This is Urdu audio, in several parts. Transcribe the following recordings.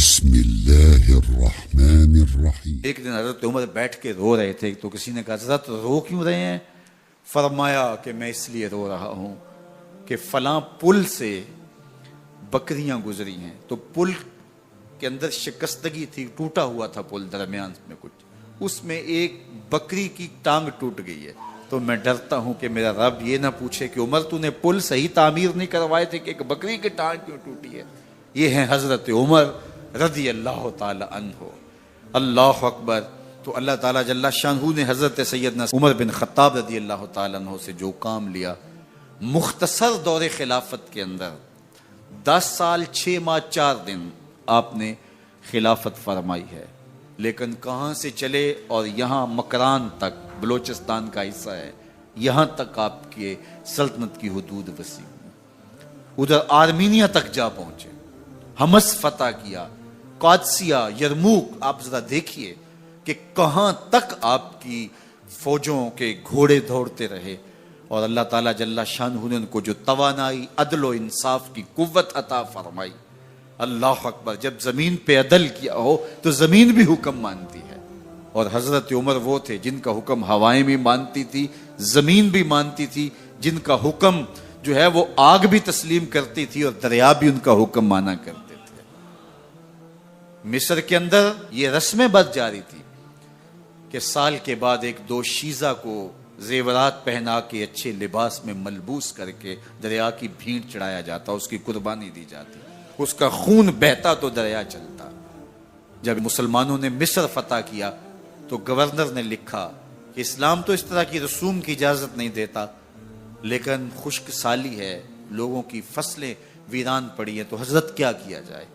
بسم اللہ الرحمن الرحیم۔ ایک دن حضرت عمر بیٹھ کے رو رہے تھے تو کسی نے کہا حضرت رو کیوں رہے ہیں؟ فرمایا کہ میں اس لیے رو رہا ہوں کہ فلاں پل سے بکریاں گزری ہیں، تو پل کے اندر شکستگی تھی، ٹوٹا ہوا تھا پل درمیان میں کچھ، اس میں ایک بکری کی ٹانگ ٹوٹ گئی ہے، تو میں ڈرتا ہوں کہ میرا رب یہ نہ پوچھے کہ عمر تو نے پل صحیح تعمیر نہیں کروائے تھے کہ ایک بکری کی ٹانگ کیوں ٹوٹی ہے۔ یہ ہیں حضرت عمر رضی اللہ تعالی عنہ۔ اللہ اکبر۔ تو اللہ تعالیٰ جل شانہ نے حضرت سیدنا عمر بن خطاب رضی اللہ تعالیٰ عنہ سے جو کام لیا، مختصر دور خلافت کے اندر 10 سال 6 ماہ 4 دن آپ نے خلافت فرمائی ہے، لیکن کہاں سے چلے اور یہاں مکران تک، بلوچستان کا حصہ ہے، یہاں تک آپ کے سلطنت کی حدود وسیع ہوئی، ادھر آرمینیا تک جا پہنچے، حمص فتح کیا، قادسیہ، یرموک۔ آپ ذرا دیکھیے کہ کہاں تک آپ کی فوجوں کے گھوڑے دوڑتے رہے، اور اللہ تعالیٰ جل شانہ نے ان کو جو توانائی، عدل و انصاف کی قوت عطا فرمائی۔ اللہ اکبر۔ جب زمین پہ عدل کیا ہو تو زمین بھی حکم مانتی ہے، اور حضرت عمر وہ تھے جن کا حکم ہوائیں بھی مانتی تھی، زمین بھی مانتی تھی، جن کا حکم جو ہے وہ آگ بھی تسلیم کرتی تھی اور دریا بھی ان کا حکم مانا کرتے تھے۔ مصر کے اندر یہ رسمیں بد جاری تھی کہ سال کے بعد ایک دوشیزہ کو زیورات پہنا کے اچھے لباس میں ملبوس کر کے دریا کی بھینٹ چڑھایا جاتا، اس کی قربانی دی جاتی، اس کا خون بہتا تو دریا چلتا۔ جب مسلمانوں نے مصر فتح کیا تو گورنر نے لکھا کہ اسلام تو اس طرح کی رسوم کی اجازت نہیں دیتا، لیکن خشک سالی ہے، لوگوں کی فصلیں ویران پڑی ہیں، تو حضرت کیا کیا جائے؟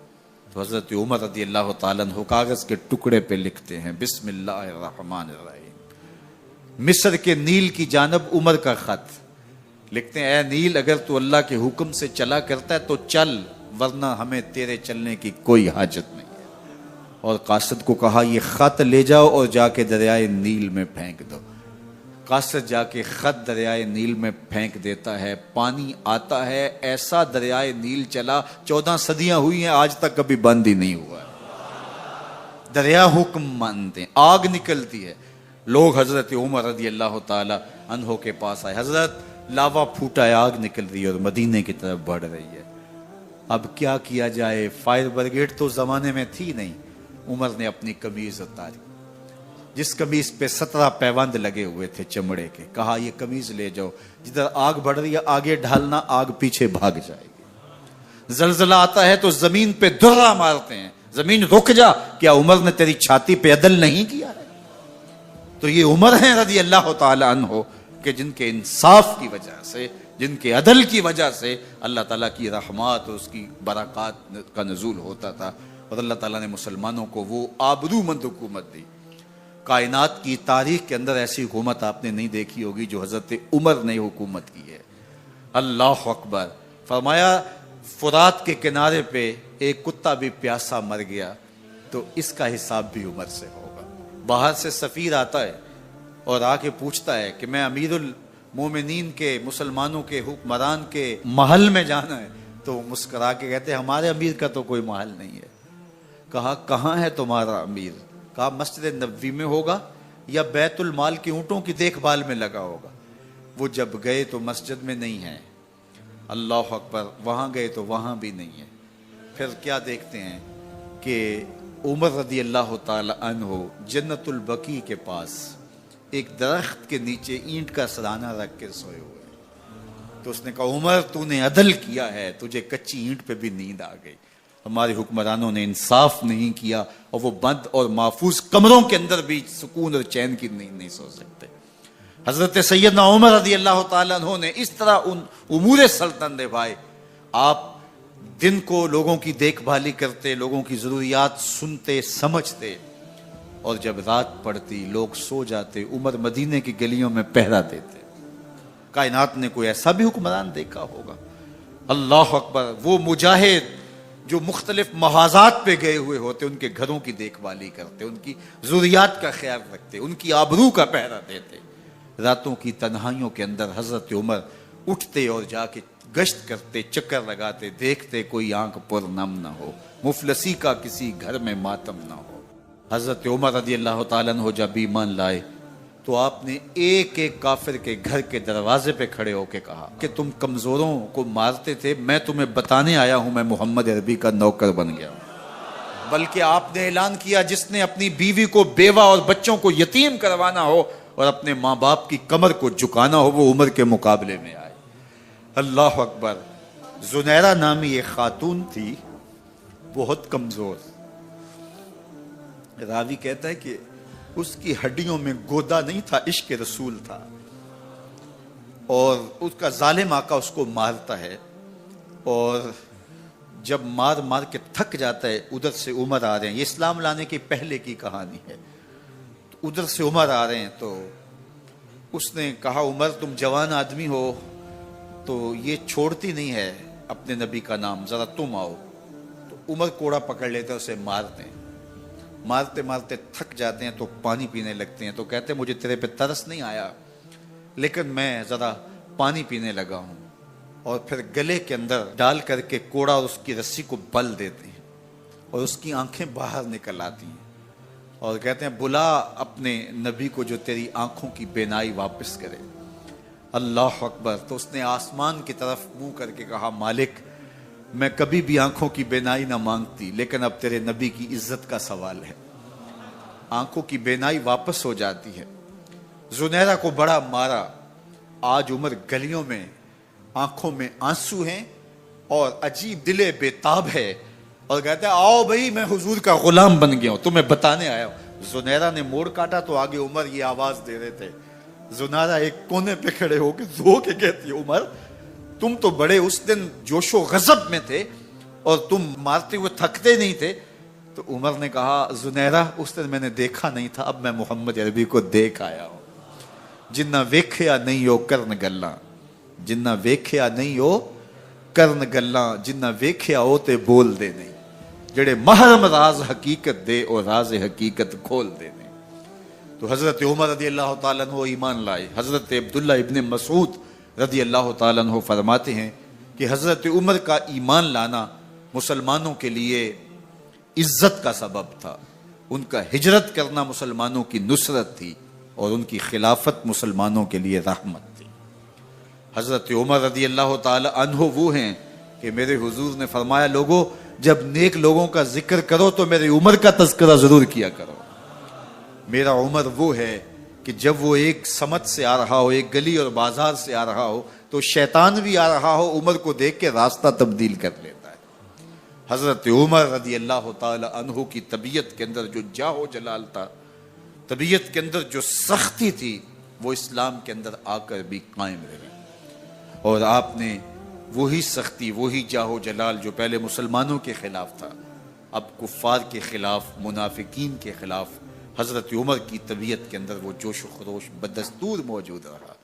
تو حضرت عمر رضی اللہ تعالیٰ عنہ کاغذ کے ٹکڑے پہ لکھتے ہیں بسم اللہ الرحمن الرحیم۔ مصر کے نیل کی جانب عمر کا خط لکھتے ہیں، اے نیل اگر تو اللہ کے حکم سے چلا کرتا ہے تو چل، ورنہ ہمیں تیرے چلنے کی کوئی حاجت نہیں ہے۔ اور قاصد کو کہا یہ خط لے جاؤ اور جا کے دریائے نیل میں پھینک دو۔ قاصد جا کے خط دریائے نیل میں پھینک دیتا ہے، پانی آتا ہے، ایسا دریائے نیل چلا 14 صدیاں ہوئی ہیں، آج تک کبھی بند ہی نہیں ہوا ہے۔ دریا حکم مانتے ہیں، آگ نکلتی ہے۔ لوگ حضرت عمر رضی اللہ تعالی عنہ کے پاس آئے، حضرت لاوا پھوٹا ہے، آگ نکل رہی ہے اور مدینے کی طرف بڑھ رہی ہے، اب کیا کیا جائے؟ فائر بریگیڈ تو زمانے میں تھی نہیں۔ عمر نے اپنی قمیض اتاری، جس قمیض پہ 17 پیوند لگے ہوئے تھے چمڑے کے، کہا یہ قمیض لے جاؤ، جدھر آگ بڑھ رہی ہے آگے ڈھالنا، آگ پیچھے بھاگ جائے گی۔ زلزلہ آتا ہے تو زمین پہ درہ مارتے ہیں، زمین رک جا، کیا عمر نے تیری چھاتی پہ عدل نہیں کیا ہے؟ تو یہ عمر ہیں رضی اللہ تعالی عنہ کہ جن کے انصاف کی وجہ سے، جن کے عدل کی وجہ سے اللہ تعالیٰ کی رحمات اور اس کی برکات کا نزول ہوتا تھا، اور اللہ تعالیٰ نے مسلمانوں کو وہ آبرو مند حکومت دی۔ کائنات کی تاریخ کے اندر ایسی حکومت آپ نے نہیں دیکھی ہوگی جو حضرت عمر نے حکومت کی ہے۔ اللہ اکبر۔ فرمایا فرات کے کنارے پہ ایک کتا بھی پیاسا مر گیا تو اس کا حساب بھی عمر سے ہوگا۔ باہر سے سفیر آتا ہے اور آ کے پوچھتا ہے کہ میں امیر المومنین کے، مسلمانوں کے حکمران کے محل میں جانا ہے، تو مسکرا کے کہتے ہیں ہمارے امیر کا تو کوئی محل نہیں ہے۔ کہا کہاں ہے تمہارا امیر؟ کہا مسجد نبوی میں ہوگا یا بیت المال کی اونٹوں کی دیکھ بھال میں لگا ہوگا۔ وہ جب گئے تو مسجد میں نہیں ہے، اللہ اکبر، وہاں گئے تو وہاں بھی نہیں ہے۔ پھر کیا دیکھتے ہیں کہ عمر رضی اللہ تعالی عنہ جنت البقیع کے پاس ایک درخت کے نیچے اینٹ کا سرانہ رکھ کے سوئے ہوئے، تو اس نے کہا عمر تو نے عدل کیا ہے، تجھے کچی اینٹ پہ بھی نیند آ گئی۔ ہمارے حکمرانوں نے انصاف نہیں کیا اور وہ بند اور محفوظ کمروں کے اندر بھی سکون اور چین کی نیند نہیں سو سکتے۔ حضرت سیدنا عمر رضی اللہ تعالیٰ عنہ نے اس طرح ان امور سلطنت نبھائے۔ آپ دن کو لوگوں کی دیکھ بھالی کرتے، لوگوں کی ضروریات سنتے سمجھتے، اور جب رات پڑتی لوگ سو جاتے، عمر مدینے کی گلیوں میں پہرا دیتے۔ کائنات نے کوئی ایسا بھی حکمران دیکھا ہوگا؟ اللہ اکبر۔ وہ مجاہد جو مختلف محاذات پہ گئے ہوئے ہوتے، ان کے گھروں کی دیکھ بھالی کرتے، ان کی ضروریات کا خیال رکھتے، ان کی آبرو کا پہرا دیتے۔ راتوں کی تنہائیوں کے اندر حضرت عمر اٹھتے اور جا کے گشت کرتے، چکر لگاتے، دیکھتے کوئی آنکھ پر نم نہ ہو، مفلسی کا کسی گھر میں ماتم نہ ہو۔ حضرت عمر رضی اللہ تعالیٰ عنہ جب ایمان لائے تو آپ نے ایک ایک کافر کے گھر کے دروازے پہ کھڑے ہو کے کہا کہ تم کمزوروں کو مارتے تھے، میں تمہیں بتانے آیا ہوں میں محمد عربی کا نوکر بن گیا ہوں۔ بلکہ آپ نے اعلان کیا جس نے اپنی بیوی کو بیوہ اور بچوں کو یتیم کروانا ہو اور اپنے ماں باپ کی کمر کو جھکانا ہو وہ عمر کے مقابلے میں آئے۔ اللہ اکبر۔ زنیرہ نامی ایک خاتون تھی، بہت کمزور، راوی کہتا ہے کہ اس کی ہڈیوں میں گودا نہیں تھا، عشق رسول تھا، اور اس کا ظالم آقا اس کو مارتا ہے، اور جب مار مار کے تھک جاتا ہے ادھر سے عمر آ رہے ہیں، یہ اسلام لانے کے پہلے کی کہانی ہے، ادھر سے عمر آ رہے ہیں تو اس نے کہا عمر تم جوان آدمی ہو تو یہ چھوڑتی نہیں ہے اپنے نبی کا نام، ذرا تم آؤ۔ تو عمر کوڑا پکڑ لیتے ہیں، اسے مارتے ہیں، مارتے مارتے تھک جاتے ہیں تو پانی پینے لگتے ہیں، تو کہتے ہیں مجھے تیرے پہ ترس نہیں آیا لیکن میں ذرا پانی پینے لگا ہوں، اور پھر گلے کے اندر ڈال کر کے کوڑا اور اس کی رسی کو بل دیتے ہیں اور اس کی آنکھیں باہر نکل آتی ہیں اور کہتے ہیں بلا اپنے نبی کو جو تیری آنکھوں کی بینائی واپس کرے۔ اللہ اکبر۔ تو اس نے آسمان کی طرف منہ کر کے کہا مالک میں کبھی بھی آنکھوں کی بینائی نہ مانگتی لیکن اب تیرے نبی کی عزت کا سوال ہے۔ آنکھوں کی بینائی واپس ہو جاتی ہے۔ زنیرہ کو بڑا مارا، آج عمر گلیوں میں آنکھوں میں آنسو ہیں اور عجیب دل بے تاب ہے اور کہتا ہے آؤ بھائی میں حضور کا غلام بن گیا ہوں، تمہیں بتانے آیا ہوں۔ زنیرہ نے موڑ کاٹا تو آگے عمر یہ آواز دے رہے تھے۔ زنیرہ ایک کونے پہ کھڑے ہو کے رو کے کہتی ہے عمر تم تو بڑے اس دن جوش و غضب میں تھے اور تم مارتے ہوئے تھکتے نہیں تھے۔ تو عمر نے کہا زنیرہ اس دن میں نے دیکھا نہیں تھا، اب میں محمد عربی کو دیکھ آیا ہوں۔ جنہ ویکھیا نہیں ہو کرن گلاں، جنہ ویکھیا نہیں ہو کرن گلاں، جنہ ویکھیا ہو تے بول دے نہیں، جڑے محرم راز حقیقت دے اور راز حقیقت کھول دے نہیں۔ تو حضرت عمر رضی اللہ تعالیٰ عنہ ایمان لائے۔ حضرت عبداللہ ابن مسعود رضی اللہ تعالیٰ عنہ فرماتے ہیں کہ حضرت عمر کا ایمان لانا مسلمانوں کے لیے عزت کا سبب تھا، ان کا ہجرت کرنا مسلمانوں کی نصرت تھی اور ان کی خلافت مسلمانوں کے لیے رحمت تھی۔ حضرت عمر رضی اللہ تعالی عنہ وہ ہیں کہ میرے حضور نے فرمایا لوگوں جب نیک لوگوں کا ذکر کرو تو میرے عمر کا تذکرہ ضرور کیا کرو۔ میرا عمر وہ ہے کہ جب وہ ایک سمت سے آ رہا ہو، ایک گلی اور بازار سے آ رہا ہو تو شیطان بھی آ رہا ہو، عمر کو دیکھ کے راستہ تبدیل کر لیتا ہے۔ حضرت عمر رضی اللہ تعالی عنہ کی طبیعت کے اندر جو جاہ و جلال تھا، طبیعت کے اندر جو سختی تھی، وہ اسلام کے اندر آ کر بھی قائم رہی، اور آپ نے وہی سختی، وہی جاہ و جلال جو پہلے مسلمانوں کے خلاف تھا، اب کفار کے خلاف، منافقین کے خلاف حضرت عمر کی طبیعت کے اندر وہ جوش و خروش بدستور موجود رہا۔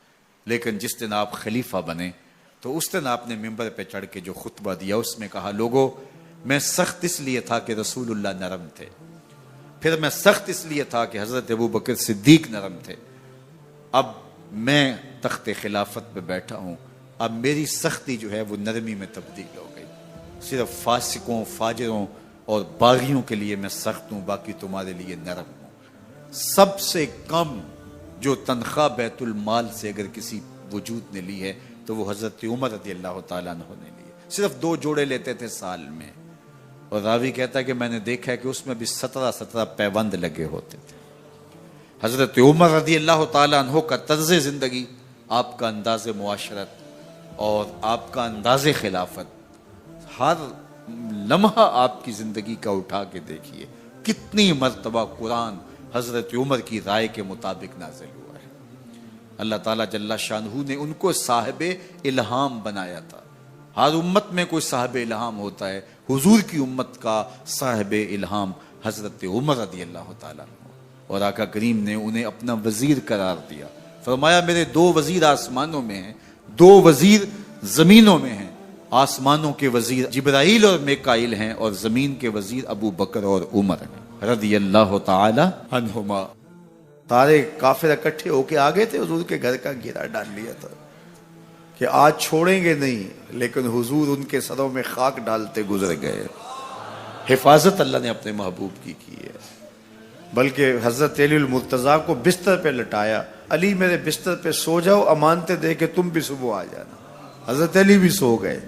لیکن جس دن آپ خلیفہ بنے تو اس دن آپ نے ممبر پہ چڑھ کے جو خطبہ دیا اس میں کہا لوگوں میں سخت اس لیے تھا کہ رسول اللہ نرم تھے، پھر میں سخت اس لیے تھا کہ حضرت ابو بکر صدیق نرم تھے، اب میں تخت خلافت پہ بیٹھا ہوں، اب میری سختی جو ہے وہ نرمی میں تبدیل ہو گئی، صرف فاسقوں، فاجروں اور باغیوں کے لیے میں سخت ہوں، باقی تمہارے لیے نرم ہوں۔ سب سے کم جو تنخواہ بیت المال سے اگر کسی وجود نے لی ہے تو وہ حضرت عمر رضی اللہ تعالیٰ عنہ نے لی ہے، صرف 2 جوڑے لیتے تھے سال میں، اور راوی کہتا ہے کہ میں نے دیکھا ہے کہ اس میں بھی 17 پیوند لگے ہوتے تھے۔ حضرت عمر رضی اللہ تعالیٰ عنہ کا طرز زندگی، آپ کا انداز معاشرت اور آپ کا انداز خلافت، ہر لمحہ آپ کی زندگی کا اٹھا کے دیکھیے کتنی مرتبہ قرآن حضرت عمر کی رائے کے مطابق نازل ہوا ہے۔ اللہ تعالیٰ جل شانہ نے ان کو صاحب الہام بنایا تھا۔ ہر امت میں کوئی صاحب الہام ہوتا ہے، حضور کی امت کا صاحب الہام حضرت عمر رضی اللہ تعالیٰ عنہ، اور آقا کریم نے انہیں اپنا وزیر قرار دیا، فرمایا میرے 2 وزیر آسمانوں میں ہیں، 2 وزیر زمینوں میں ہیں، آسمانوں کے وزیر جبرائیل اور میکائیل ہیں اور زمین کے وزیر ابو بکر اور عمر ہیں رضی اللہ تعالی عنہما۔ سارے کافر اکٹھے ہو کے آگے تھے، حضور کے گھر کا گھیرا ڈال لیا تھا، کہ آج چھوڑیں گے نہیں، لیکن حضور ان کے سروں میں خاک ڈالتے گزر گئے۔ حفاظت اللہ نے اپنے محبوب کی ہے۔ بلکہ حضرت علی المرتضیٰ کو بستر پہ لٹایا، علی میرے بستر پہ سو جاؤ، امانتیں دے کے تم بھی صبح آ جانا۔ حضرت علی بھی سو گئے،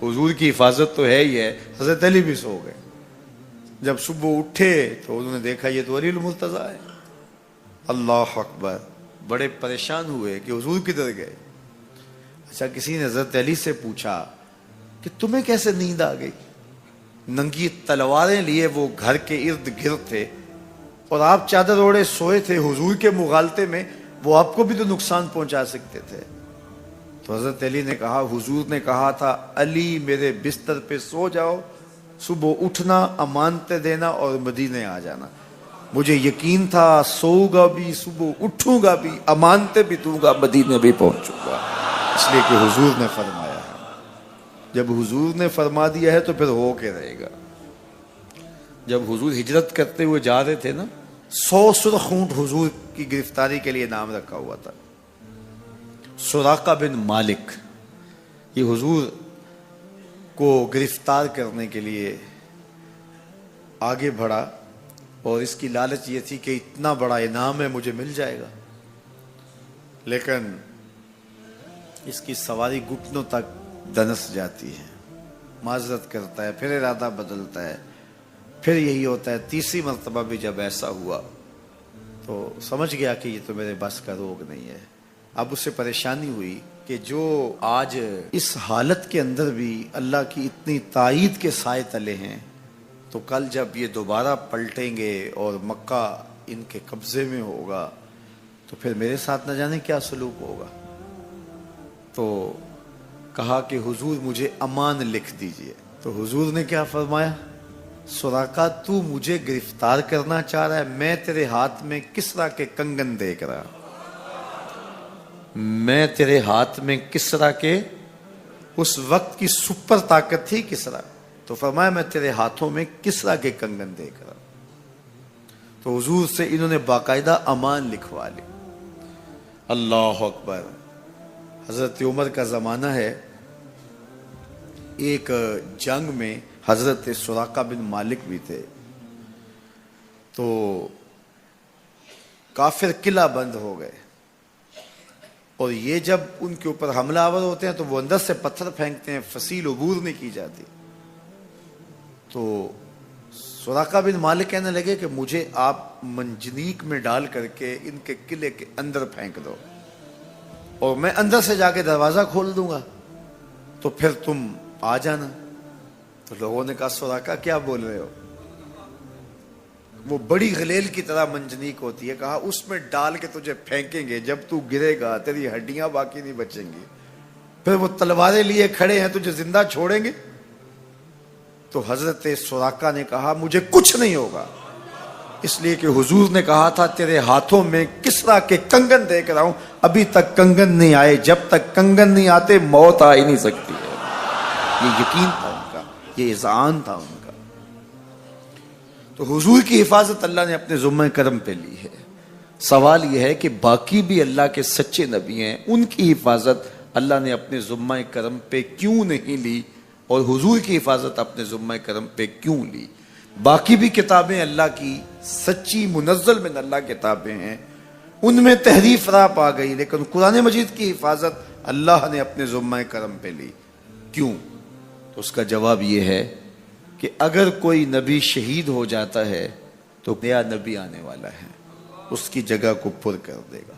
حضور کی حفاظت تو ہے ہی ہے، حضرت علی بھی سو گئے۔ جب صبح اٹھے تو انہوں نے دیکھا یہ تو علی المرتضیٰ ہے۔ اللہ اکبر، بڑے پریشان ہوئے کہ حضور کدھر گئے۔ اچھا، کسی نے حضرت علی سے پوچھا کہ تمہیں کیسے نیند آ گئی؟ ننگی تلواریں لیے وہ گھر کے ارد گرد تھے اور آپ چادر اوڑے سوئے تھے حضور کے مغالطے میں، وہ آپ کو بھی تو نقصان پہنچا سکتے تھے۔ تو حضرت علی نے کہا، حضور نے کہا تھا علی میرے بستر پہ سو جاؤ، صبح اٹھنا، امانتیں دینا اور مدینے آ جانا۔ مجھے یقین تھا سوؤں گا بھی، صبح اٹھوں گا بھی، امانتیں بھی دوں گا، مدینے بھی پہنچوں گا، اس لیے کہ حضور نے فرمایا ہے۔ جب حضور نے فرما دیا ہے تو پھر ہو کے رہے گا۔ جب حضور ہجرت کرتے ہوئے جا رہے تھے نا، 100 سرخ اونٹ حضور کی گرفتاری کے لیے نام رکھا ہوا تھا۔ سراقہ بن مالک یہ حضور کو گرفتار کرنے کے لیے آگے بڑھا اور اس کی لالچ یہ تھی کہ اتنا بڑا انعام ہے، مجھے مل جائے گا، لیکن اس کی سواری گھٹنوں تک دنس جاتی ہے، معذرت کرتا ہے، پھر ارادہ بدلتا ہے، پھر یہی ہوتا ہے۔ تیسری مرتبہ بھی جب ایسا ہوا تو سمجھ گیا کہ یہ تو میرے بس کا روگ نہیں ہے۔ اب اسے پریشانی ہوئی کہ جو آج اس حالت کے اندر بھی اللہ کی اتنی تائید کے سائے تلے ہیں، تو کل جب یہ دوبارہ پلٹیں گے اور مکہ ان کے قبضے میں ہوگا تو پھر میرے ساتھ نہ جانے کیا سلوک ہوگا۔ تو کہا کہ حضور مجھے امان لکھ دیجئے۔ تو حضور نے کیا فرمایا، سراقہ تو مجھے گرفتار کرنا چاہ رہا ہے، میں تیرے ہاتھ میں کسرا کے کنگن دیکھ رہا، میں تیرے ہاتھ میں کسرا کے، اس وقت کی سپر طاقت تھی کسرا، تو فرمایا میں تیرے ہاتھوں میں کسرا کے کنگن دیکھ رہا۔ تو حضور سے انہوں نے باقاعدہ امان لکھوا لی۔ اللہ اکبر۔ حضرت عمر کا زمانہ ہے، ایک جنگ میں حضرت سراقہ بن مالک بھی تھے، تو کافر قلعہ بند ہو گئے، اور یہ جب ان کے اوپر حملہ آور ہوتے ہیں تو وہ اندر سے پتھر پھینکتے ہیں، فصیل عبور نہیں کی جاتی۔ تو سراقہ بن مالک کہنے لگے کہ مجھے آپ منجنیق میں ڈال کر کے ان کے قلعے کے اندر پھینک دو اور میں اندر سے جا کے دروازہ کھول دوں گا، تو پھر تم آ جانا۔ تو لوگوں نے کہا سراقہ کیا بول رہے ہو؟ وہ بڑی غلیل کی طرح منجنیق ہوتی ہے، کہا اس میں ڈال کے تجھے پھینکیں گے، جب تو گرے گا تیری ہڈیاں باقی نہیں بچیں گی، پھر وہ تلواریں لیے کھڑے ہیں تجھے زندہ چھوڑیں گے۔ تو حضرت سراقہ نے کہا مجھے کچھ نہیں ہوگا، اس لیے کہ حضور نے کہا تھا تیرے ہاتھوں میں کسرا کے کنگن دیکھ رہا ہوں، ابھی تک کنگن نہیں آئے، جب تک کنگن نہیں آتے موت آ ہی نہیں سکتی ہے۔ یہ یقین تھا ان کا، یہ اذعان تھا ان کا۔ تو حضور کی حفاظت اللہ نے اپنے ذمہ کرم پہ لی ہے۔ سوال یہ ہے کہ باقی بھی اللہ کے سچے نبی ہیں، ان کی حفاظت اللہ نے اپنے ذمہ کرم پہ کیوں نہیں لی، اور حضور کی حفاظت اپنے ذمہ کرم پہ کیوں لی؟ باقی بھی کتابیں اللہ کی سچی منزل من اللہ کتابیں ہیں، ان میں تحریف راپ آ گئی، لیکن قرآن مجید کی حفاظت اللہ نے اپنے ذمہ کرم پہ لی۔ کیوں؟ تو اس کا جواب یہ ہے کہ اگر کوئی نبی شہید ہو جاتا ہے تو نیا نبی آنے والا ہے، اس کی جگہ کو پر کر دے گا۔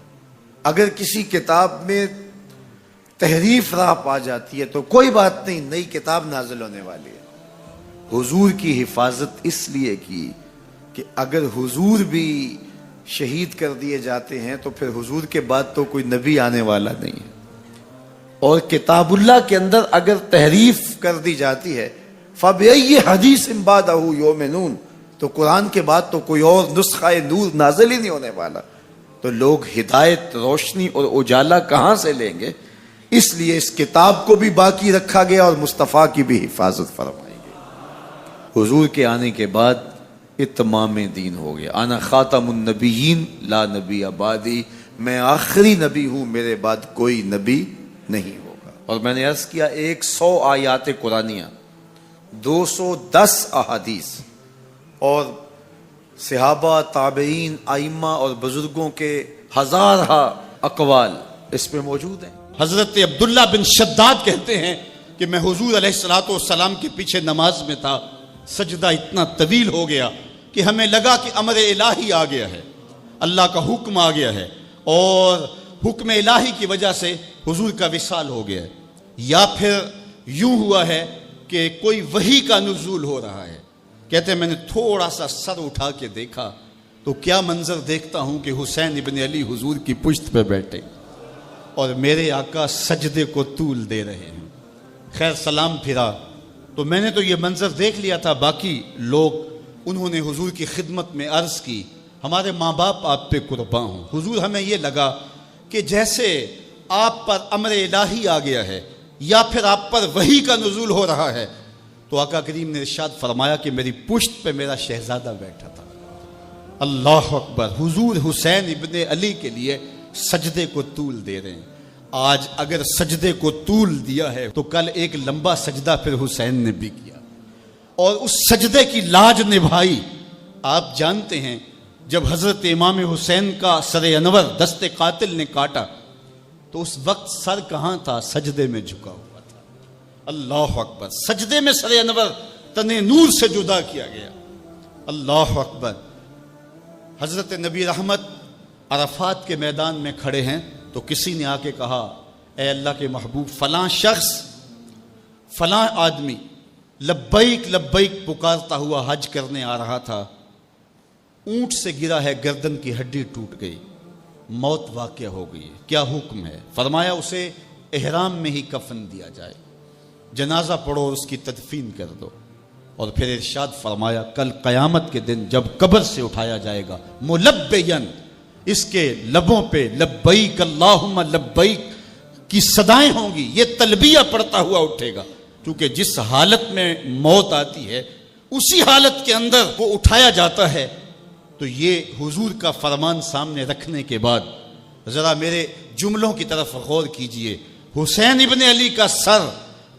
اگر کسی کتاب میں تحریف راپ آ جاتی ہے تو کوئی بات نہیں، نئی کتاب نازل ہونے والی ہے۔ حضور کی حفاظت اس لیے کی کہ اگر حضور بھی شہید کر دیے جاتے ہیں تو پھر حضور کے بعد تو کوئی نبی آنے والا نہیں ہے، اور کتاب اللہ کے اندر اگر تحریف کر دی جاتی ہے فَبِأَيِّ حَدِيثٍ بَعْدَهُ يُؤْمِنُونَ، تو قرآن کے بعد تو کوئی اور نسخہ نور نازل ہی نہیں ہونے والا، تو لوگ ہدایت، روشنی اور اجالا کہاں سے لیں گے؟ اس لیے اس کتاب کو بھی باقی رکھا گیا اور مصطفیٰ کی بھی حفاظت فرمائی گئی۔ حضور کے آنے کے بعد اتمام دین ہو گیا۔ انا خاتم النبیین لا نبی بعدی، میں آخری نبی ہوں، میرے بعد کوئی نبی نہیں ہوگا۔ اور میں نے عرض کیا 100 آیات قرآنیہ، 210 احادیث اور صحابہ، تابعین، ائمہ اور بزرگوں کے ہزارہ اقوال اس پہ موجود ہیں۔ حضرت عبداللہ بن شداد کہتے ہیں کہ میں حضور علیہ الصلوۃ والسلام کے پیچھے نماز میں تھا، سجدہ اتنا طویل ہو گیا کہ ہمیں لگا کہ امر الہی آ گیا ہے، اللہ کا حکم آ گیا ہے، اور حکم الہی کی وجہ سے حضور کا وصال ہو گیا ہے، یا پھر یوں ہوا ہے کہ کوئی وحی کا نزول ہو رہا ہے۔ کہتے ہیں میں نے تھوڑا سا سر اٹھا کے دیکھا تو کیا منظر دیکھتا ہوں کہ حسین ابن علی حضور کی پشت پہ بیٹھے اور میرے آقا سجدے کو طول دے رہے ہیں۔ خیر سلام پھرا تو میں نے تو یہ منظر دیکھ لیا تھا، باقی لوگ انہوں نے حضور کی خدمت میں عرض کی ہمارے ماں باپ آپ پہ قرباں ہوں حضور، ہمیں یہ لگا کہ جیسے آپ پر امر الہی آ گیا ہے یا پھر آپ پر وحی کا نزول ہو رہا ہے۔ تو آقا کریم نے ارشاد فرمایا کہ میری پشت پہ میرا شہزادہ بیٹھا تھا۔ اللہ اکبر، حضور حسین ابن علی کے لیے سجدے کو طول دے رہے ہیں۔ آج اگر سجدے کو طول دیا ہے تو کل ایک لمبا سجدہ پھر حسین نے بھی کیا اور اس سجدے کی لاج نبھائی۔ آپ جانتے ہیں جب حضرت امام حسین کا سر انور دست قاتل نے کاٹا تو اس وقت سر کہاں تھا؟ سجدے میں جھکا ہوا تھا۔ اللہ اکبر، سجدے میں سر انور تن نور سے جدا کیا گیا۔ اللہ اکبر۔ حضرت نبی رحمت عرفات کے میدان میں کھڑے ہیں تو کسی نے آ کے کہا اے اللہ کے محبوب، فلاں شخص، فلاں آدمی لبیک لبیک پکارتا ہوا حج کرنے آ رہا تھا، اونٹ سے گرا ہے، گردن کی ہڈی ٹوٹ گئی، موت واقع ہو گئی ہے، کیا حکم ہے؟ فرمایا اسے احرام میں ہی کفن دیا جائے، جنازہ پڑھو اور اس کی تدفین کر دو۔ اور پھر ارشاد فرمایا کل قیامت کے دن جب قبر سے اٹھایا جائے گا ملبین، اس کے لبوں پہ لبیک اللہم لبیک کی صدائیں ہوں گی، یہ تلبیہ پڑھتا ہوا اٹھے گا، کیونکہ جس حالت میں موت آتی ہے اسی حالت کے اندر وہ اٹھایا جاتا ہے۔ تو یہ حضور کا فرمان سامنے رکھنے کے بعد ذرا میرے جملوں کی طرف غور کیجئے۔ حسین ابن علی کا سر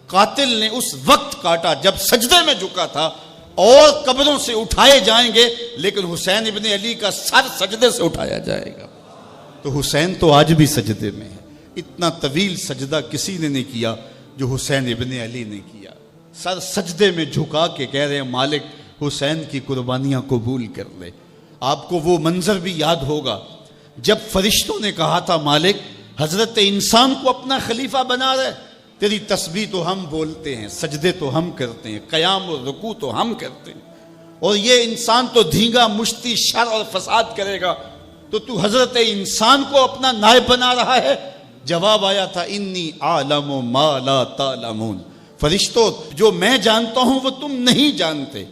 قاتل نے اس وقت کاٹا جب سجدے میں جھکا تھا، اور قبروں سے اٹھائے جائیں گے لیکن حسین ابن علی کا سر سجدے سے اٹھایا جائے گا۔ تو حسین تو آج بھی سجدے میں ہے۔ اتنا طویل سجدہ کسی نے نہیں کیا جو حسین ابن علی نے کیا۔ سر سجدے میں جھکا کے کہہ رہے ہیں مالک حسین کی قربانیاں قبول کر لے۔ آپ کو وہ منظر بھی یاد ہوگا جب فرشتوں نے کہا تھا مالک حضرت انسان کو اپنا خلیفہ بنا رہے، تیری تسبیح تو ہم بولتے ہیں، سجدے تو ہم کرتے ہیں، قیام اور رکوع تو ہم کرتے ہیں، اور یہ انسان تو دھینگا مشتی شر اور فساد کرے گا، تو حضرت انسان کو اپنا نائب بنا رہا ہے۔ جواب آیا تھا انی اعلم ما لا تعلمون، فرشتوں جو میں جانتا ہوں وہ تم نہیں جانتے۔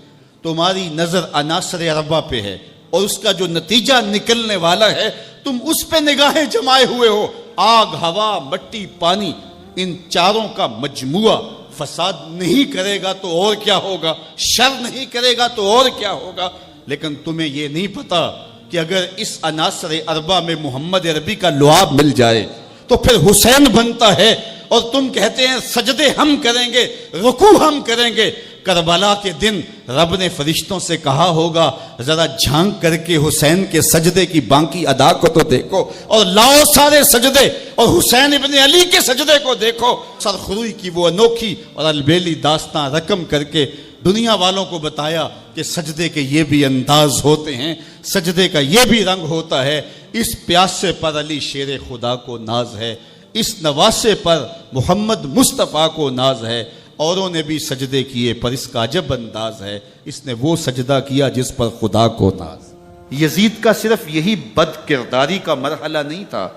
تمہاری نظر عناصر اربعہ پہ ہے اور اس کا جو نتیجہ نکلنے والا ہے تم اس پہ نگاہیں جمائے ہوئے ہو۔ آگ، ہوا، مٹی، پانی، ان چاروں کا مجموعہ فساد نہیں کرے گا تو اور کیا ہوگا، شر نہیں کرے گا تو اور کیا ہوگا۔ لیکن تمہیں یہ نہیں پتا کہ اگر اس عناصر اربعہ میں محمد عربی کا لعاب مل جائے تو پھر حسین بنتا ہے، اور تم کہتے ہیں سجدے ہم کریں گے، رکوع ہم کریں گے۔ کربلا کے دن رب نے فرشتوں سے کہا ہوگا ذرا جھانک کر کے حسین کے سجدے کی باقی ادا کو تو دیکھو، اور لاؤ سارے سجدے اور حسین ابن علی کے سجدے کو دیکھو۔ سرخروئی کی وہ انوکھی اور البیلی داستان رقم کر کے دنیا والوں کو بتایا کہ سجدے کے یہ بھی انداز ہوتے ہیں، سجدے کا یہ بھی رنگ ہوتا ہے۔ اس پیاسے پر علی شیر خدا کو ناز ہے، اس نواسے پر محمد مصطفیٰ کو ناز ہے۔ اوروں نے بھی سجدے کیے پر اس کا عجب انداز ہے، اس نے وہ سجدہ کیا جس پر خدا کو ناز۔ یزید کا صرف یہی بد کرداری کا مرحلہ نہیں تھا،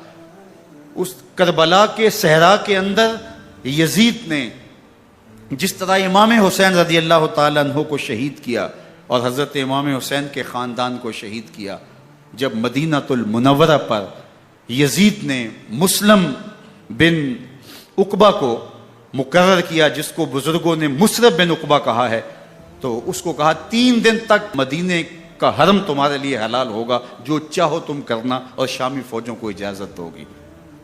اس کربلا کے صحرا کے اندر یزید نے جس طرح امام حسین رضی اللہ تعالیٰ عنہ کو شہید کیا اور حضرت امام حسین کے خاندان کو شہید کیا، جب مدینہ المنورہ پر یزید نے مسلم بن عقبہ کو مقرر کیا، جس کو بزرگوں نے مصرف بن عقبہ کہا ہے، تو اس کو کہا 3 دن تک مدینے کا حرم تمہارے لیے حلال ہوگا، جو چاہو تم کرنا، اور شامی فوجوں کو اجازت ہوگی۔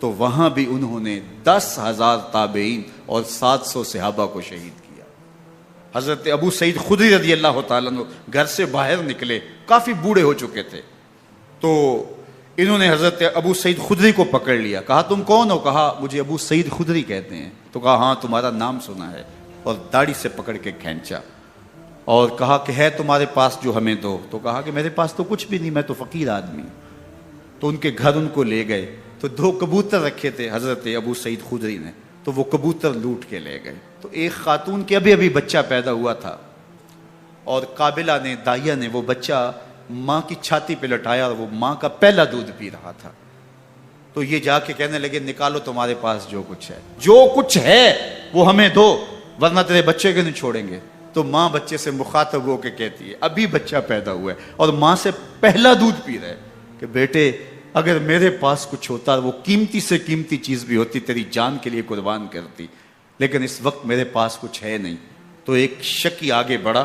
تو وہاں بھی انہوں نے 10,000 تابعین اور 700 صحابہ کو شہید کیا۔ حضرت ابو سعید خدری رضی اللہ تعالیٰ عنہ گھر سے باہر نکلے، کافی بوڑھے ہو چکے تھے، تو انہوں نے حضرت ابو سعید خدری کو پکڑ لیا، کہا تم کون ہو؟ کہا مجھے ابو سعید خدری کہتے ہیں۔ تو کہا ہاں تمہارا نام سنا ہے، اور داڑھی سے پکڑ کے کھینچا اور کہا کہ ہے تمہارے پاس جو ہمیں دو؟ تو کہا کہ میرے پاس تو کچھ بھی نہیں، میں تو فقیر آدمی ہوں۔ تو ان کے گھر ان کو لے گئے، تو 2 کبوتر رکھے تھے حضرت ابو سعید خدری نے، تو وہ کبوتر لوٹ کے لے گئے۔ تو ایک خاتون کے ابھی بچہ پیدا ہوا تھا، اور قابلہ نے، داعیہ نے وہ بچہ ماں کی چھاتی پہ لٹایا، اور وہ ماں کا پہلا دودھ پی رہا تھا۔ تو یہ جا کے کہنے لگے نکالو تمہارے پاس جو کچھ ہے، جو کچھ ہے وہ ہمیں دو، ورنہ تیرے بچے کو نہیں چھوڑیں گے۔ تو ماں بچے سے مخاطب ہو کے کہتی ہے، ابھی بچہ پیدا ہوا ہے اور ماں سے پہلا دودھ پی رہے، کہ بیٹے اگر میرے پاس کچھ ہوتا، وہ قیمتی سے قیمتی چیز بھی ہوتی، تیری جان کے لیے قربان کرتی، لیکن اس وقت میرے پاس کچھ ہے نہیں۔ تو ایک شکی آگے بڑھا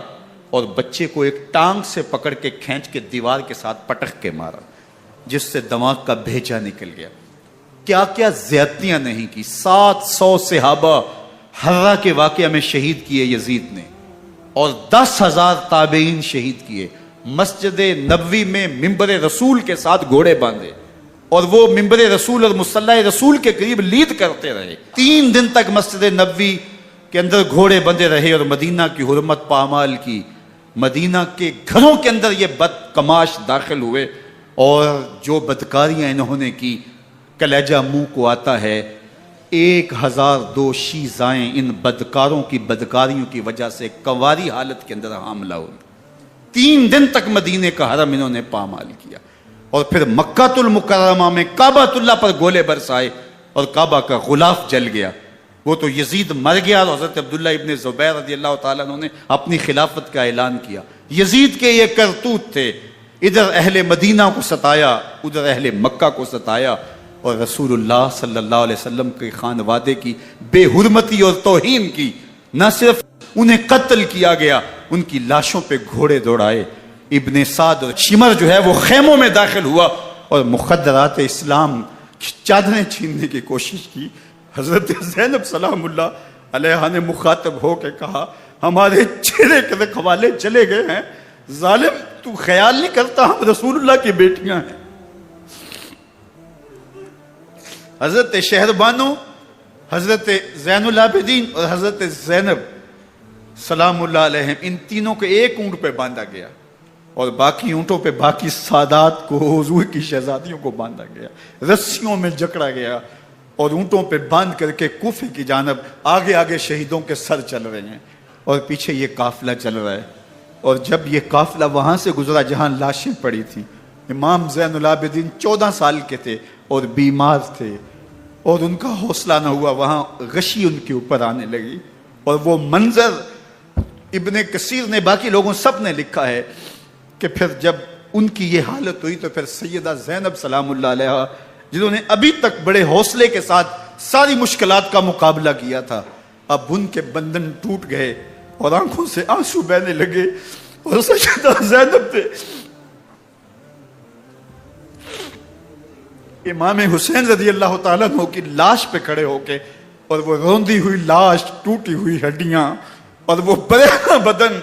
اور بچے کو ایک ٹانگ سے پکڑ کے کھینچ کے دیوار کے ساتھ پٹک کے مارا، جس سے دماغ کا بھیجا نکل گیا۔ کیا کیا زیادتیاں نہیں کی۔ 700 صحابہ حرہ کے واقعہ میں شہید کیے یزید نے، اور 10,000 تابعین شہید کیے۔ مسجد نبوی میں ممبر رسول کے ساتھ گھوڑے باندھے، اور وہ ممبر رسول اور مصلی رسول کے قریب لید کرتے رہے۔ 3 دن تک مسجد نبوی کے اندر گھوڑے بندھے رہے، اور مدینہ کی حرمت پامال کی۔ مدینہ کے گھروں کے اندر یہ بدکماش داخل ہوئے، اور جو بدکاریاں انہوں نے کی کلیجہ منہ کو آتا ہے۔ 1002 شیزائیں ان بدکاروں کی بدکاریوں کی وجہ سے کنواری حالت کے اندر حاملہ ہوئی۔ 3 دن تک مدینے کا حرم انہوں نے پامال کیا، اور پھر مکہ المکرمہ میں کعبۃ اللہ پر گولے برسائے، اور کعبہ کا غلاف جل گیا۔ وہ تو یزید مر گیا، اور حضرت عبداللہ ابن زبیر رضی اللہ تعالیٰ عنہ نے اپنی خلافت کا اعلان کیا۔ یزید کے یہ کرتوت تھے، ادھر اہل مدینہ کو ستایا، ادھر اہل مکہ کو ستایا، اور رسول اللہ صلی اللہ علیہ وسلم کے خانوادے کی بے حرمتی اور توہین کی۔ نہ صرف انہیں قتل کیا گیا، ان کی لاشوں پہ گھوڑے دوڑائے۔ ابن سعد اور شمر جو ہے وہ خیموں میں داخل ہوا، اور مخدرات اسلام کی چادریں چھیننے کی کوشش کی۔ حضرت زینب سلام اللہ علیہ نے مخاطب ہو کے کہا ہمارے چہرے کے رکھوالے چلے گئے ہیں، ظالم تو خیال نہیں کرتا ہم رسول اللہ کی بیٹیاں ہیں۔ حضرت شہربانو، حضرت زین العابدین اور حضرت زینب سلام اللہ علیہم، ان تینوں کو ایک اونٹ پہ باندھا گیا، اور باقی اونٹوں پہ باقی سادات کو، حضور کی شہزادیوں کو باندھا گیا، رسیوں میں جکڑا گیا، اور اونٹوں پہ باندھ کر کے کوفے کی جانب آگے آگے شہیدوں کے سر چل رہے ہیں، اور پیچھے یہ قافلہ چل رہا ہے۔ اور جب یہ قافلہ وہاں سے گزرا جہاں لاشیں پڑی تھیں، امام زین العابدین 14 سال کے تھے اور بیمار تھے، اور ان کا حوصلہ نہ ہوا، وہاں غشی ان کے اوپر آنے لگی، اور وہ منظر ابن کثیر نے، باقی لوگوں سب نے لکھا ہے کہ پھر جب ان کی یہ حالت ہوئی تو پھر سیدہ زینب سلام اللہ علیہ، جنہوں نے ابھی تک بڑے حوصلے کے ساتھ ساری مشکلات کا مقابلہ کیا تھا، اب ان کے بندھن ٹوٹ گئے اور آنکھوں سے آنسو بہنے لگے، اور سیدہ زینب تھے امام حسین رضی اللہ تعالیٰ عنہ کی لاش پہ کھڑے ہو کے، اور وہ روندی ہوئی لاش، ٹوٹی ہوئی ہڈیاں، اور وہ برینا بدن،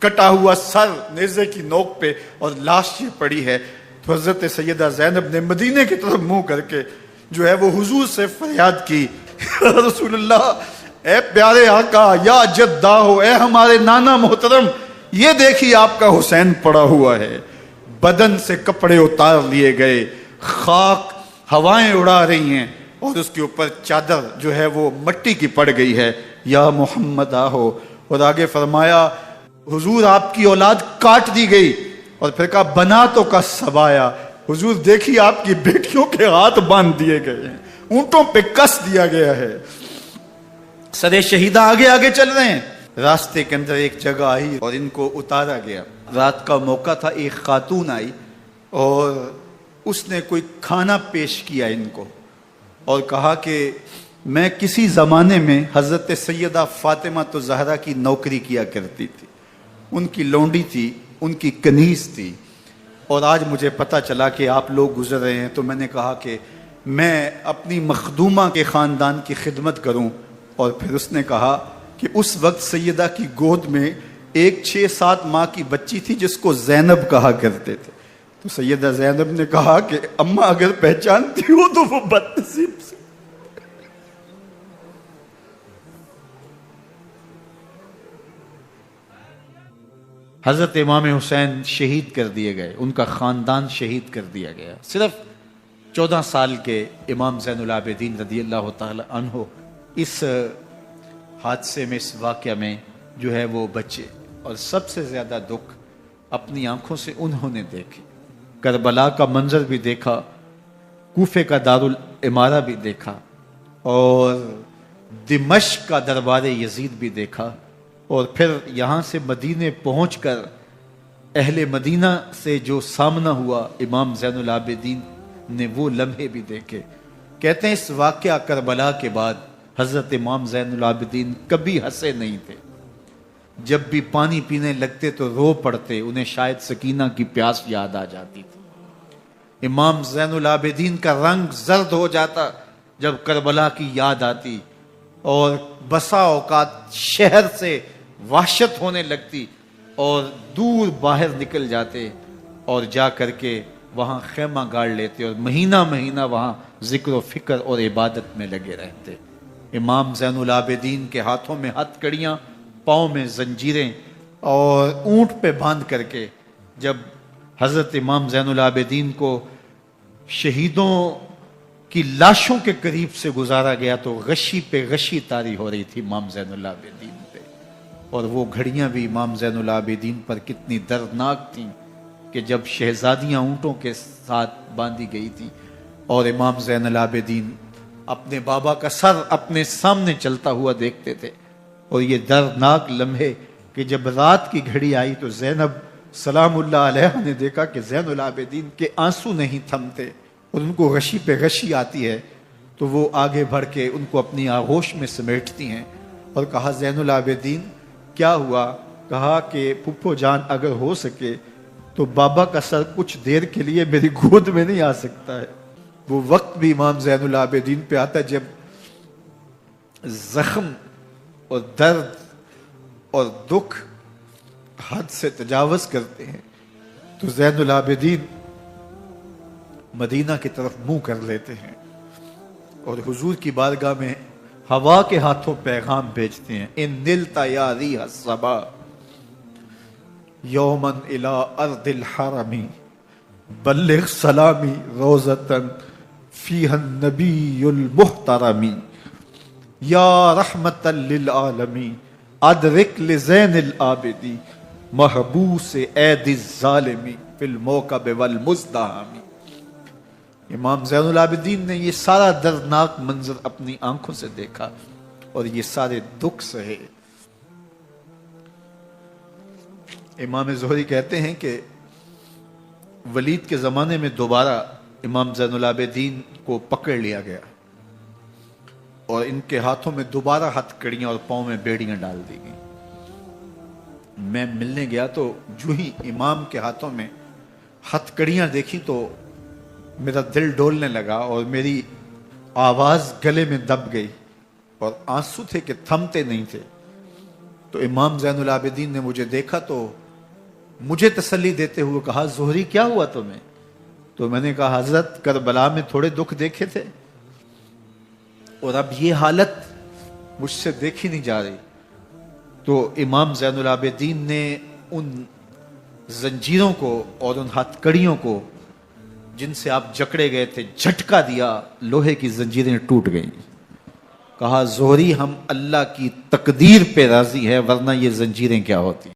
کٹا ہوا سر نیزے کی نوک پہ، اور لاش یہ پڑی ہے۔ تو حضرت سیدہ زینب نے مدینے کی طرف منہ کر کے جو ہے وہ حضور سے فریاد کی، رسول اللہ، اے پیارے آقا، یا جدہ ہو، اے ہمارے نانا محترم، یہ دیکھیے آپ کا حسین پڑا ہوا ہے۔ بدن سے کپڑے اتار لیے گئے، خاک ہوائیں اڑا رہی ہیں، اور اس کے اوپر چادر جو ہے وہ مٹی کی پڑ گئی ہے، یا محمد آہو۔ اور آگے فرمایا حضور آپ کی اولاد کاٹ دی گئی، اور پھر کہا بناتوں کا سبایا، حضور دیکھیے آپ کی بیٹیوں کے ہاتھ باندھ دیے گئے ہیں، اونٹوں پہ کس دیا گیا ہے، سرے شہیدہ آگے آگے چل رہے ہیں۔ راستے کے اندر ایک جگہ آئی اور ان کو اتارا گیا، رات کا موقع تھا، ایک خاتون آئی اور اس نے کوئی کھانا پیش کیا ان کو، اور کہا کہ میں کسی زمانے میں حضرت سیدہ فاطمہ تو زہرا کی نوکری کیا کرتی تھی، ان کی لونڈی تھی، ان کی کنیز تھی، اور آج مجھے پتہ چلا کہ آپ لوگ گزر رہے ہیں، تو میں نے کہا کہ میں اپنی مخدومہ کے خاندان کی خدمت کروں. اور پھر اس نے کہا کہ اس وقت سیدہ کی گود میں ایک 6-7 ماہ کی بچی تھی جس کو زینب کہا کرتے تھے. تو سیدہ زینب نے کہا کہ اماں اگر پہچانتی ہو تو وہ بد نصیب سے. حضرت امام حسین شہید کر دیے گئے، ان کا خاندان شہید کر دیا گیا. صرف 14 سال کے امام زین العابدین رضی اللہ تعالی عنہ اس حادثے میں، اس واقعہ میں جو ہے وہ بچے. اور سب سے زیادہ دکھ اپنی آنکھوں سے انہوں نے دیکھے. کربلا کا منظر بھی دیکھا، کوفے کا دارالعمارہ بھی دیکھا، اور دمشق کا دربار یزید بھی دیکھا، اور پھر یہاں سے مدینے پہنچ کر اہل مدینہ سے جو سامنا ہوا امام زین العابدین نے وہ لمحے بھی دیکھے. کہتے ہیں اس واقعہ کربلا کے بعد حضرت امام زین العابدین کبھی ہنسے نہیں تھے. جب بھی پانی پینے لگتے تو رو پڑتے، انہیں شاید سکینہ کی پیاس یاد آ جاتی تھی. امام زین العابدین کا رنگ زرد ہو جاتا جب کربلا کی یاد آتی، اور بسا اوقات شہر سے وحشت ہونے لگتی اور دور باہر نکل جاتے اور جا کر کے وہاں خیمہ گاڑ لیتے اور مہینہ مہینہ وہاں ذکر و فکر اور عبادت میں لگے رہتے. امام زین العابدین کے ہاتھوں میں ہتھ کڑیاں، پاؤں میں زنجیریں، اور اونٹ پہ باندھ کر کے جب حضرت امام زین العابدین کو شہیدوں کی لاشوں کے قریب سے گزارا گیا تو غشی پہ غشی طاری ہو رہی تھی امام زین العابدین پہ. اور وہ گھڑیاں بھی امام زین العابدین پر کتنی دردناک تھیں کہ جب شہزادیاں اونٹوں کے ساتھ باندھی گئی تھی اور امام زین العابدین اپنے بابا کا سر اپنے سامنے چلتا ہوا دیکھتے تھے. اور یہ دردناک لمحے کہ جب رات کی گھڑی آئی تو زینب سلام اللہ علیہ نے دیکھا کہ زین العابدین کے آنسو نہیں تھمتے اور ان کو غشی پہ غشی آتی ہے، تو وہ آگے بڑھ کے ان کو اپنی آغوش میں سمیٹتی ہیں اور کہا زین العابدین کیا ہوا؟ کہا کہ پھپھو جان اگر ہو سکے تو بابا کا سر کچھ دیر کے لیے میری گود میں نہیں آ سکتا ہے. وہ وقت بھی امام زین العابدین پہ آتا جب زخم اور درد اور دکھ حد سے تجاوز کرتے ہیں تو زین العابدین مدینہ کی طرف منہ کر لیتے ہیں اور حضور کی بارگاہ میں ہوا کے ہاتھوں پیغام بھیجتے ہیں. ان نلتا یا ریح الصبا یومن الی ارض الحرمی بلغ سلامی روزتن فیہا النبی المحترمی یا رحمتا للعالمین ادرک لزین العابدی محبوس عید الظالمی فی الموکب والمزدحمی. امام زین العابدین نے یہ سارا دردناک منظر اپنی آنکھوں سے دیکھا اور یہ سارے دکھ سہے. امام زہری کہتے ہیں کہ ولید کے زمانے میں دوبارہ امام زین العابدین کو پکڑ لیا گیا اور ان کے ہاتھوں میں دوبارہ ہتھ کڑیاں اور پاؤں میں بیڑیاں ڈال دی گئیں. میں ملنے گیا تو جو ہی امام کے ہاتھوں میں ہتھ کڑیاں دیکھی تو میرا دل ڈولنے لگا اور میری آواز گلے میں دب گئی اور آنسو تھے کہ تھمتے نہیں تھے. تو امام زین العابدین نے مجھے دیکھا تو مجھے تسلی دیتے ہوئے کہا زہری کیا ہوا تمہیں؟ تو میں نے کہا حضرت کربلا میں تھوڑے دکھ دیکھے تھے اور اب یہ حالت مجھ سے دیکھی نہیں جا رہی. تو امام زین العابدین نے ان زنجیروں کو اور ان ہتھ کڑیوں کو جن سے آپ جکڑے گئے تھے جھٹکا دیا، لوہے کی زنجیریں ٹوٹ گئیں. کہا زہری ہم اللہ کی تقدیر پہ راضی ہے ورنہ یہ زنجیریں کیا ہوتی.